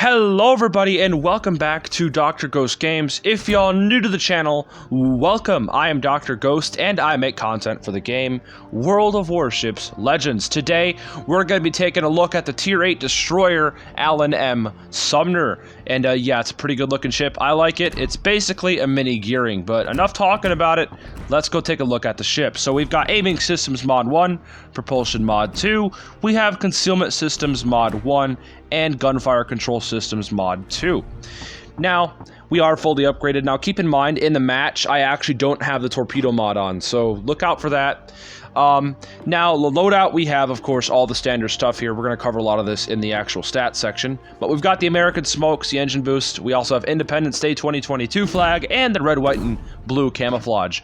Hello everybody and welcome back to Dr. Ghost Games. If y'all new to the channel, welcome. I am Dr. Ghost and I make content for the game World of Warships Legends. Today we're going to be taking a look at the Tier 8 destroyer Allen M. Sumner. And yeah, it's a pretty good looking ship. I like it. It's basically a mini gearing, but enough talking about it. Let's go take a look at the ship. So we've got Aiming Systems Mod 1, Propulsion Mod 2, we have Concealment Systems Mod 1, and Gunfire Control Systems Mod 2. Now, we are fully upgraded. Now, keep in mind, in the match, I actually don't have the Torpedo mod on, so look out for that. Now, the loadout, we have, of course, all the standard stuff here. We're going to cover a lot of this in the actual stats section. But we've got the American smokes, the engine boost. We also have Independence Day 2022 flag and the red, white, and blue camouflage.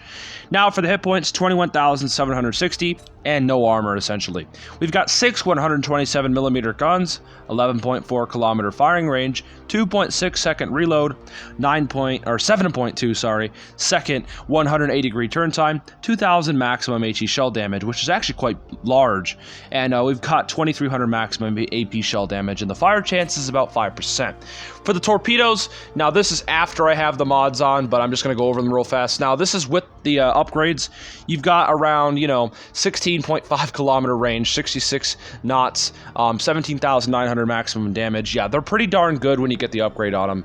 Now, for the hit points, 21,760 and no armor, essentially. We've got 6 127mm guns, 11.4 kilometer firing range, 2.6 second reload, 7.2 second 180-degree turn time, 2,000 maximum HE shell damage, which is actually quite large, and we've got 2,300 maximum AP shell damage, and the fire chance is about 5%. For the torpedoes, now this is after I have the mods on, but I'm just going to go over them real fast. Now, this is with the upgrades. You've got around, 16.5 kilometer range, 66 knots, 17,900 maximum damage. Yeah, they're pretty darn good when you get the upgrade on them,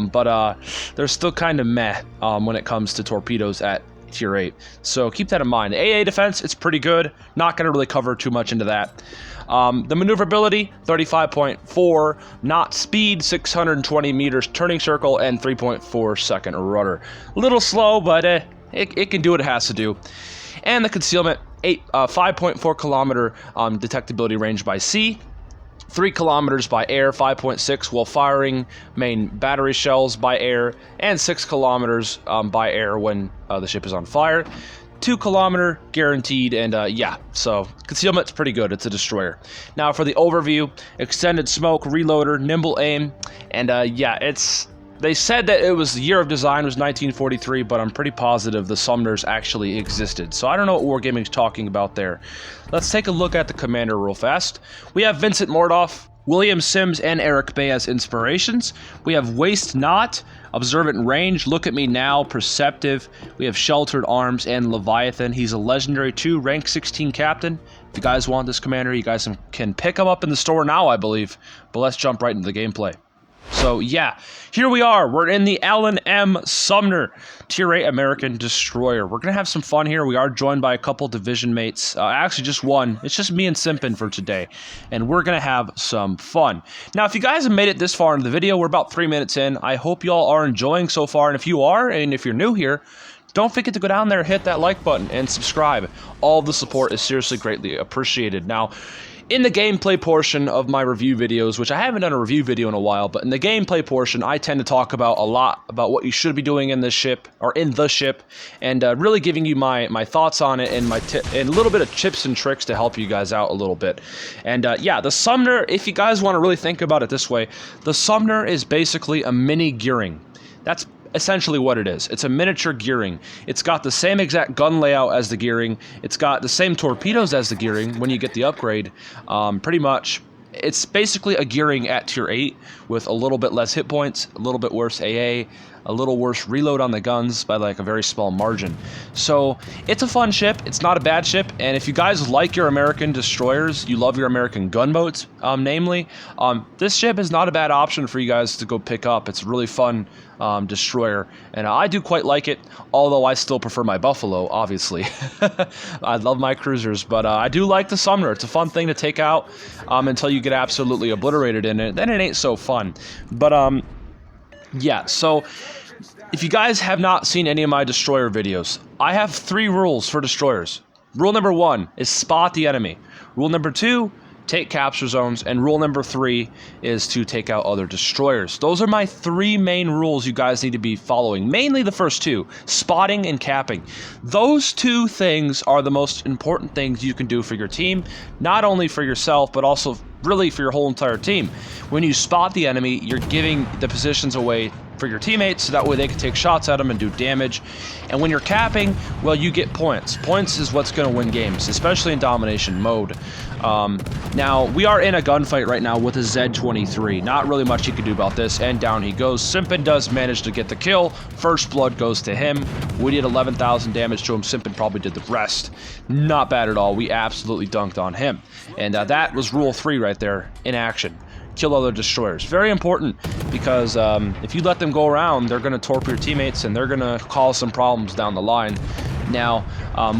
but they're still kind of meh when it comes to torpedoes at Tier 8. So keep that in mind. The AA defense, it's pretty good. Not going to really cover too much into that. The maneuverability, 35.4 knot speed, 620 meters turning circle, and 3.4 second rudder. A little slow, but it can do what it has to do. And the concealment, 5.4 kilometer detectability range by sea, 3 kilometers by air, 5.6 while firing main battery shells by air, and 6 kilometers by air when the ship is on fire. 2 kilometer guaranteed, and yeah, so concealment's pretty good. It's a destroyer. Now for the overview, extended smoke, reloader, nimble aim, and yeah, they said that it was the year of design was 1943, but I'm pretty positive the Sumners actually existed. So I don't know what Wargaming's talking about there. Let's take a look at the commander real fast. We have Vincent Mordoff, William Sims, and Eric Bay as inspirations. We have Waste Not, Observant Range, Look at Me Now, Perceptive. We have Sheltered Arms and Leviathan. He's a Legendary 2, rank 16 captain. If you guys want this commander, you guys can pick him up in the store now, I believe. But let's jump right into the gameplay. So yeah, here we are. We're in the Allen M. Sumner, Tier 8 American destroyer. We're going to have some fun here. We are joined by a couple division mates. Actually, just one. It's just me and Simpin for today. And we're going to have some fun. Now, if you guys have made it this far into the video, we're about 3 minutes in. I hope y'all are enjoying so far. And if you are, and if you're new here, don't forget to go down there, hit that like button, and subscribe. All the support is seriously greatly appreciated. Now, in the gameplay portion of my review videos, which I haven't done a review video in a while, but in the gameplay portion, I tend to talk about a lot about what you should be doing in this ship, or in the ship, and really giving you my thoughts on it and and a little bit of tips and tricks to help you guys out a little bit. And yeah, the Sumner, if you guys want to really think about it this way, the Sumner is basically a mini gearing. That's essentially what it is. It's a miniature gearing. It's got the same exact gun layout as the gearing. It's got the same torpedoes as the gearing when you get the upgrade. Pretty much, it's basically a gearing at Tier 8 with a little bit less hit points, a little bit worse AA, a little worse reload on the guns by like a very small margin. So it's a fun ship. It's not a bad ship. And if you guys like your American destroyers, you love your American gunboats, namely, this ship is not a bad option for you guys to go pick up. It's a really fun destroyer, and I do quite like it, although I still prefer my Buffalo, obviously. I love my cruisers, but I do like the Sumner. It's a fun thing to take out until you get absolutely obliterated in it. Then it ain't so fun. But yeah, so if you guys have not seen any of my destroyer videos, I have 3 rules for destroyers. Rule number 1 is spot the enemy. Rule number 2, take capture zones, and rule number 3 is to take out other destroyers. Those are my 3 main rules you guys need to be following. Mainly the first 2, spotting and capping. Those 2 things are the most important things you can do for your team, not only for yourself, but also really for your whole entire team. When you spot the enemy, you're giving the positions away for your teammates, so that way they can take shots at them and do damage. And when you're capping, well, you get points. Points is what's going to win games, especially in domination mode. Now, we are in a gunfight right now with a Z-23. Not really much he can do about this, and down he goes. Simpin does manage to get the kill. First blood goes to him. We did 11,000 damage to him. Simpin probably did the rest. Not bad at all. We absolutely dunked on him. And that was rule 3 right there in action. Kill other destroyers. Very important, because if you let them go around, they're going to torp your teammates and they're going to cause some problems down the line. Now,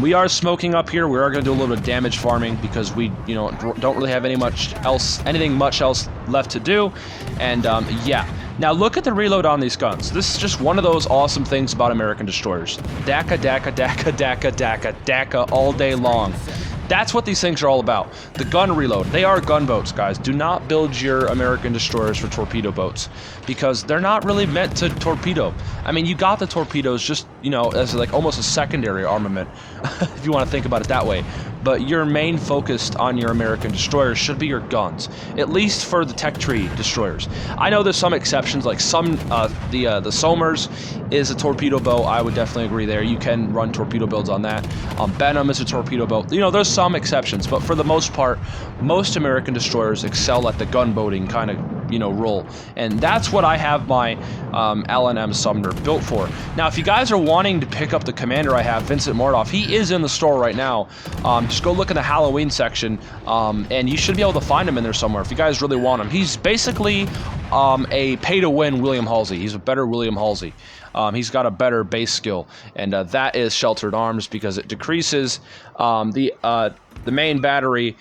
we are smoking up here. We are going to do a little bit of damage farming because we, don't really have anything much else left to do. And yeah. Now look at the reload on these guns. This is just one of those awesome things about American destroyers. Daka, daka, daka, daka, daka, daka all day long. That's what these things are all about. The gun reload. They are gunboats, guys. Do not build your American destroyers for torpedo boats, because they're not really meant to torpedo. I mean, you got the torpedoes just, as like almost a secondary armament, if you want to think about it that way. But your main focus on your American destroyers should be your guns, at least for the tech tree destroyers. I know there's some exceptions, like the Somers is a torpedo boat. I would definitely agree there. You can run torpedo builds on that. Benham is a torpedo boat. There's some exceptions, but for the most part, most American destroyers excel at the gunboating kind of role, and that's what I have my LNM Sumner built for. Now, if you guys are wanting to pick up the commander I have, Vincent Mordoff, he is in the store right now. Just go look in the Halloween section, and you should be able to find him in there somewhere if you guys really want him. He's basically a pay-to-win William Halsey. He's a better William Halsey. He's got a better base skill, and that is sheltered arms, because it decreases the main battery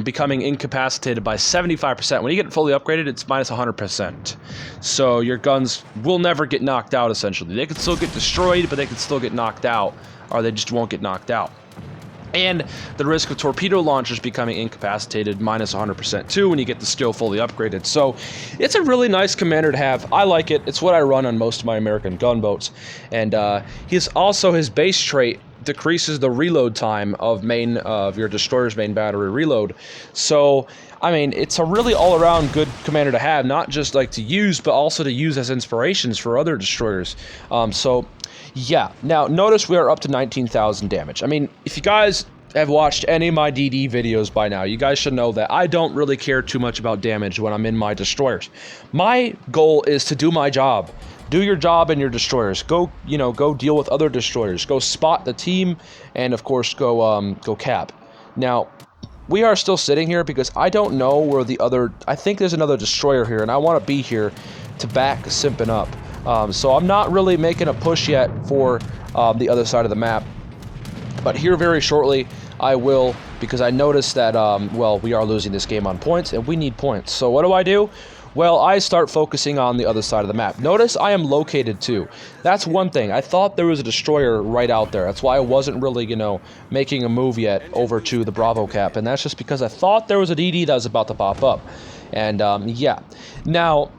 becoming incapacitated by 75%. When you get fully upgraded, it's minus 100%. So your guns will never get knocked out, essentially. They can still get destroyed, but they can still get knocked out, or they just won't get knocked out. And the risk of torpedo launchers becoming incapacitated, minus 100% too, when you get the skill fully upgraded. So it's a really nice commander to have. I like it. It's what I run on most of my American gunboats. And his base trait decreases the reload time of your destroyer's main battery reload. So I mean, it's a really all-around good commander to have, not just like to use, but also to use as inspirations for other destroyers. So yeah, now notice we are up to 19,000 damage. I mean, if you guys have watched any of my DD videos by now, you guys should know that I don't really care too much about damage when I'm in my destroyers. My goal is to do my job. Do your job in your destroyers. Go deal with other destroyers. Go spot the team, and of course, go cap. Now, we are still sitting here because I don't know where I think there's another destroyer here, and I want to be here to back Simpin up. So I'm not really making a push yet for the other side of the map. But here very shortly, I will, because I noticed that, we are losing this game on points, and we need points. So what do? Well, I start focusing on the other side of the map. Notice I am located too. That's one thing. I thought there was a destroyer right out there. That's why I wasn't really, making a move yet over to the Bravo cap. And that's just because I thought there was a DD that was about to pop up. And, yeah. Now,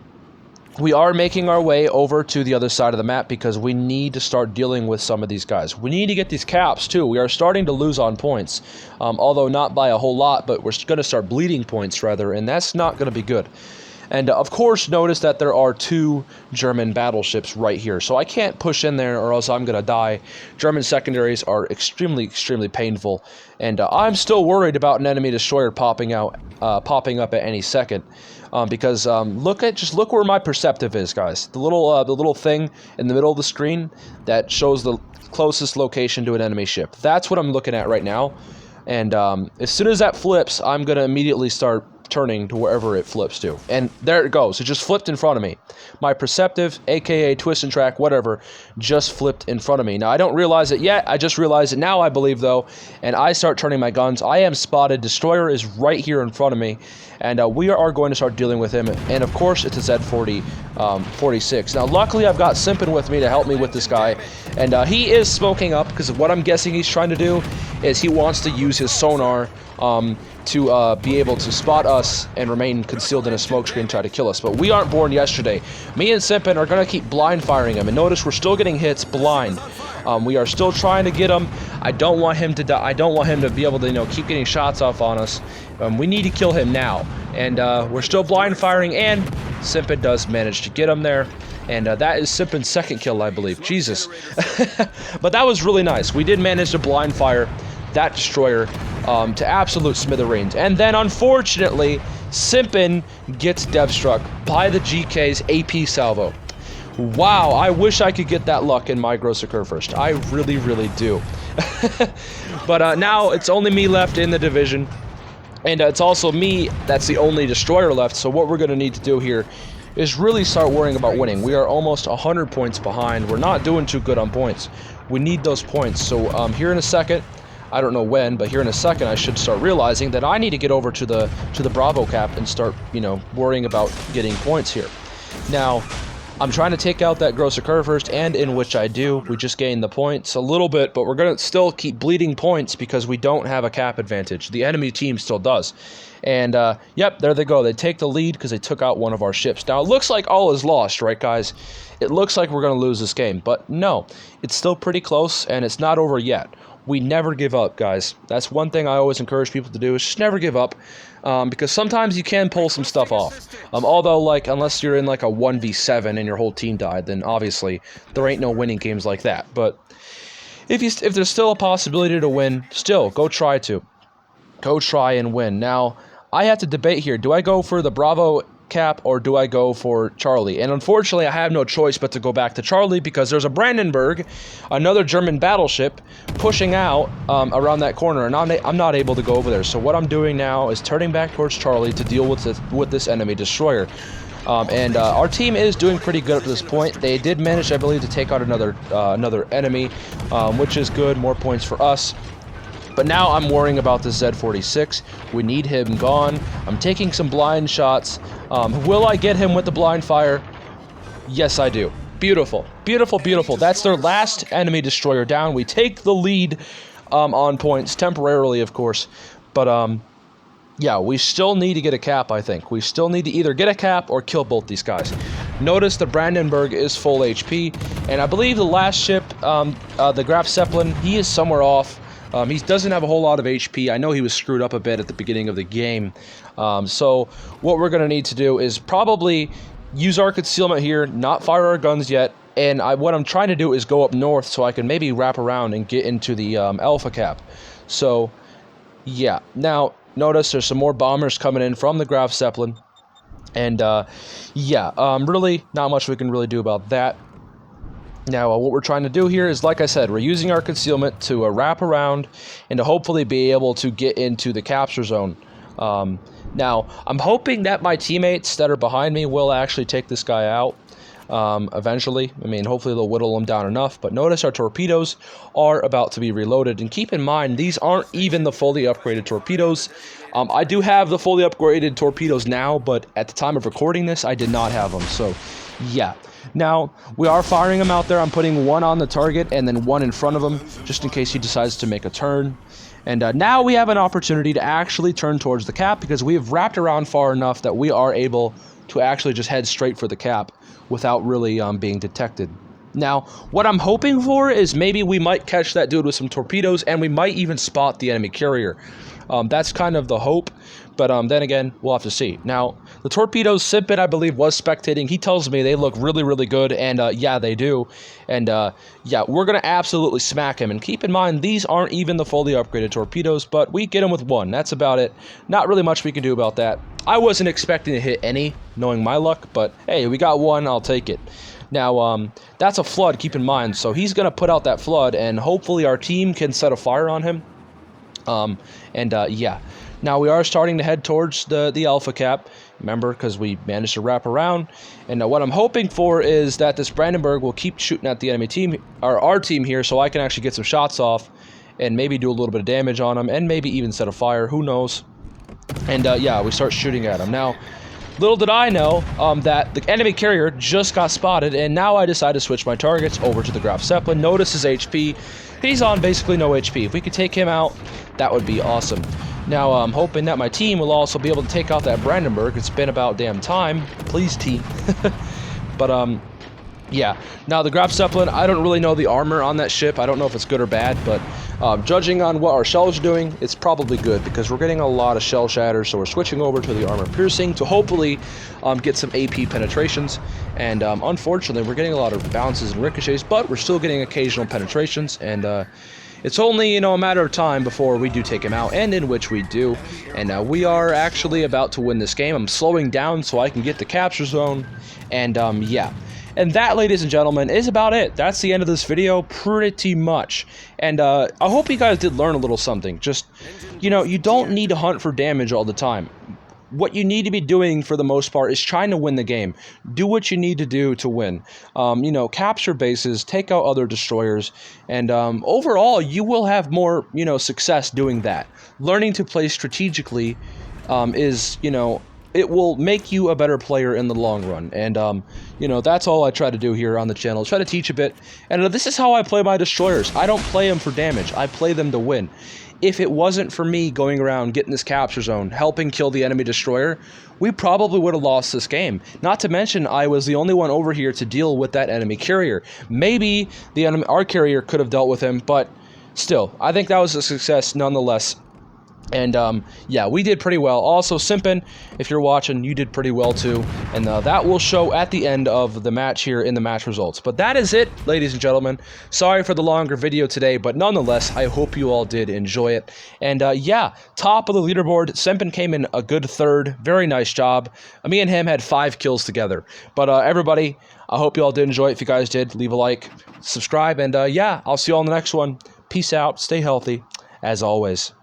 we are making our way over to the other side of the map because we need to start dealing with some of these guys. We need to get these caps too. We are starting to lose on points, although not by a whole lot, but we're going to start bleeding points rather, and that's not going to be good. And of course, notice that there are 2 German battleships right here. So I can't push in there or else I'm going to die. German secondaries are extremely, extremely painful. And I'm still worried about an enemy destroyer popping up at any second. Because look where my perceptive is, guys. The little thing in the middle of the screen that shows the closest location to an enemy ship. That's what I'm looking at right now. And as soon as that flips, I'm going to immediately start turning to wherever it flips to. And there it goes. It just flipped in front of me. My perceptive, aka twist and track, whatever, just flipped in front of me. Now, I don't realize it yet. I just realized it now, I believe, though. And I start turning my guns. I am spotted. Destroyer is right here in front of me. And we are going to start dealing with him. And, of course, it's a Z-46. Now, luckily, I've got Simpin with me to help me with this guy. And he is smoking up because what I'm guessing he's trying to do is he wants to use his sonar to be able to spot us and remain concealed in a smokescreen and try to kill us. But we aren't born yesterday. Me and Simpin are going to keep blind firing him. And notice we're still getting hits blind. We are still trying to get him. I don't want him to die. I don't want him to be able to, keep getting shots off on us. We need to kill him now. And we're still blind firing, and Simpin does manage to get him there. And that is Simpin's second kill, I believe. Jesus. But that was really nice. We did manage to blind fire that destroyer to absolute smithereens. And then, unfortunately, Simpin gets dev struck by the GK's AP salvo. Wow, I wish I could get that luck in my Gross Occur first. I really, really do. But now it's only me left in the division. And it's also me that's the only destroyer left. So what we're going to need to do here is really start worrying about winning. We are almost 100 points behind. We're not doing too good on points. We need those points. So here in a second, I don't know when, but here in a second I should start realizing that I need to get over to the Bravo cap and start, you know, worrying about getting points here. Now, I'm trying to take out that Gross Occur first, and in which I do. We just gained the points a little bit, but we're going to still keep bleeding points because we don't have a cap advantage. The enemy team still does. And, yep, there they go. They take the lead because they took out one of our ships. Now, it looks like all is lost, right, guys? It looks like we're going to lose this game, but no. It's still pretty close, and it's not over yet. We never give up, guys. That's one thing I always encourage people to do, is just never give up. Because sometimes you can pull some stuff off. Although, like, unless you're in, like, a 1v7 and your whole team died, then obviously there ain't no winning games like that. But if there's still a possibility to win, still, go try to. Go try and win. Now, I have to debate here. Do I go for the Bravo cap or do I go for Charlie? And unfortunately, I have no choice but to go back to Charlie because there's a Brandenburg, another German battleship, pushing out around that corner, and I'm not able to go over there. So what I'm doing now is turning back towards Charlie to deal with this enemy destroyer. Our team is doing pretty good up to this point. They did manage, I believe, to take out another enemy, which is good. More points for us. But now I'm worrying about the Z46. We need him gone. I'm taking some blind shots. Will I get him with the blind fire? Yes, I do. Beautiful. Beautiful, beautiful. That's their last enemy destroyer down. We take the lead on points, temporarily, of course. But, yeah, we still need to get a cap, I think. We still need to either get a cap or kill both these guys. Notice the Brandenburg is full HP. And I believe the last ship, the Graf Zeppelin, he is somewhere off. He doesn't have a whole lot of HP. I know he was screwed up a bit at the beginning of the game. So what we're going to need to do is probably use our concealment here, not fire our guns yet. And what I'm trying to do is go up north so I can maybe wrap around and get into the Alpha cap. So, yeah. Now, notice there's some more bombers coming in from the Graf Zeppelin. And, yeah, really not much we can really do about that. Now, what we're trying to do here is, like I said, we're using our concealment to wrap around and to hopefully be able to get into the capture zone. Now, I'm hoping that my teammates that are behind me will actually take this guy out eventually. I mean, hopefully they'll whittle him down enough. But notice our torpedoes are about to be reloaded. And keep in mind, these aren't even the fully upgraded torpedoes. I do have the fully upgraded torpedoes now, but at the time of recording this, I did not have them. So, yeah. Now, we are firing him out there. I'm putting one on the target and then one in front of him, just in case he decides to make a turn. And now we have an opportunity to actually turn towards the cap because we have wrapped around far enough that we are able to actually just head straight for the cap without really being detected. Now, what I'm hoping for is maybe we might catch that dude with some torpedoes and we might even spot the enemy carrier. That's kind of the hope, but then again, we'll have to see. Now, the torpedoes, Simpin, I believe, was spectating. He tells me they look really, really good, and yeah, they do. And yeah, we're going to absolutely smack him. And keep in mind, these aren't even the fully upgraded torpedoes, but we get him with one. That's about it. Not really much we can do about that. I wasn't expecting to hit any, knowing my luck, but hey, we got one, I'll take it. Now, that's a flood, keep in mind. So he's going to put out that flood, and hopefully our team can set a fire on him. Yeah. Now we are starting to head towards the Alpha cap, remember, because we managed to wrap around. And what I'm hoping for is that this Brandenburg will keep shooting at the enemy team, or our team here, so I can actually get some shots off and maybe do a little bit of damage on them, and maybe even set a fire, who knows. And yeah, we start shooting at him. Now, little did I know that the enemy carrier just got spotted, and now I decide to switch my targets over to the Graf Zeppelin. Notice his HP. He's on basically no HP. If we could take him out, that would be awesome. Now, I'm hoping that my team will also be able to take out that Brandenburg. It's been about damn time. Please, team. But, yeah. Now, the Graf Zeppelin, I don't really know the armor on that ship. I don't know if it's good or bad, but Judging on what our shells are doing, it's probably good because we're getting a lot of shell shatters, so we're switching over to the armor piercing to hopefully get some AP penetrations. And unfortunately, we're getting a lot of bounces and ricochets, but we're still getting occasional penetrations, and it's only, a matter of time before we do take him out, and in which we do. And we are actually about to win this game. I'm slowing down so I can get the capture zone, and yeah. And that, ladies and gentlemen, is about it. That's the end of this video, pretty much. And I hope you guys did learn a little something. Just, you don't need to hunt for damage all the time. What you need to be doing, for the most part, is trying to win the game. Do what you need to do to win. Capture bases, take out other destroyers, and overall, you will have more, success doing that. Learning to play strategically is, it will make you a better player in the long run. And, that's all I try to do here on the channel. Try to teach a bit. And this is how I play my destroyers. I don't play them for damage. I play them to win. If it wasn't for me going around, getting this capture zone, helping kill the enemy destroyer, we probably would have lost this game. Not to mention, I was the only one over here to deal with that enemy carrier. Maybe our carrier could have dealt with him, but still, I think that was a success nonetheless. And, yeah, we did pretty well. Also, Simpin, if you're watching, you did pretty well, too. And that will show at the end of the match here in the match results. But that is it, ladies and gentlemen. Sorry for the longer video today, but nonetheless, I hope you all did enjoy it. And, yeah, top of the leaderboard, Simpin came in a good third. Very nice job. Me and him had 5 kills together. But, everybody, I hope you all did enjoy it. If you guys did, leave a like, subscribe, and, yeah, I'll see you all in the next one. Peace out. Stay healthy, as always.